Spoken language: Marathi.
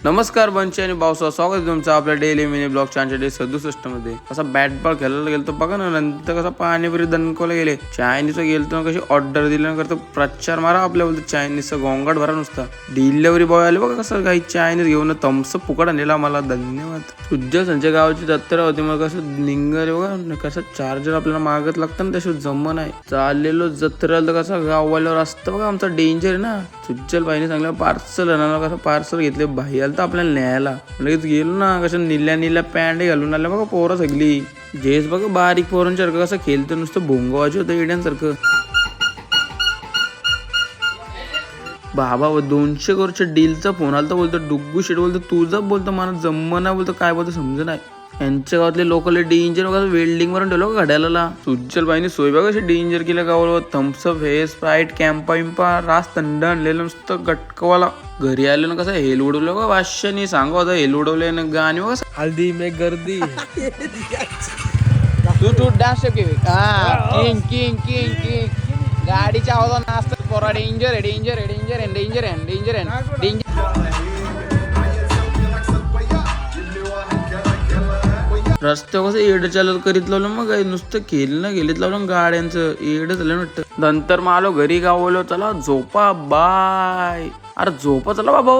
नमस्कार बंची आणि पावसा स्वागत आहे तुमचं आपल्या डेली मिनी ब्लॉग चॅनल 67 मध्ये. असा बॅट बॉल खेळायला गेलो बघा ना, नंतर कसा पाणीपुरी दणकवला गेले. चायनीज गेलतो कशी ऑर्डर दिली करतो प्रचार मारा आपल्या बोलतो चायनीजचा गोंगाट भरा नुसता. डिलिव्हरी बॉय आले बघा कसं काही चायनीज घेऊन थम्सअप फुकट आणलेला मला. धन्यवाद. तुझ्या संजय गावाची जत्रा होती मग कसं निंगल बघा कसं चार्जर आपल्याला मागत लागतं ना, त्याशिवाय जमन आहे. चाललेलो जत्रेला तर कसं गाववाल्यावर असतं बघा आमचा डेंजर आहे ना. सुज्जल बाईने सांगलं पार्सल आणलं, कसं पार्सल घेतले भाई आलं तर आपल्याला न्यायला. लगेच गेलो ना, कसं निल्या पॅन्ट घालून आल्या बघा पोरं सगळी. जेस बघा बारीक पोरांसारखं कसं खेळतं नुसतं भोंगवाचे होतं येड्यांसारखं. बाबा 200 करोडच्या डीलचा फोन आला तर बोलतो डुग्गू शेट बोलतो तुझा बोलतो मला जम्मना बोलतो काय बोलतो समज नाही. यांच्या गावातले लोकल डेंजर वगैरे वेल्डिंग वरून ठेवलं का घड्याला. सुज्जल बाईने सोय बघा कशी डेंजर केलं गावाला. थम्सअप हे स्प्राईट कॅम्पा विम्पा रास थंड आणलेलं नुसतं गटकवाला. घरी आलो ना कसं हेल उडवलं का वाश्यानी सांगा होता हेल उडवले ना गाणी बघा हल्दी में गर्दी तू dance king king king king गाडीच्या आवाजात नाचतात पोरा. डेंजर आहे डेंजर आहे डेंजर आहे डेंजर आहे डेंजर आहे डेंजर. रस्त्यावर कसं एड चालत करीत लावलं मग नुसतं खेळणं गेलीत लावलं गाड्यांचं एड झालं वाटतं. नंतर मग आलो घरी गावलो चला झोपा बाय. अरे झोपा चला बाबा.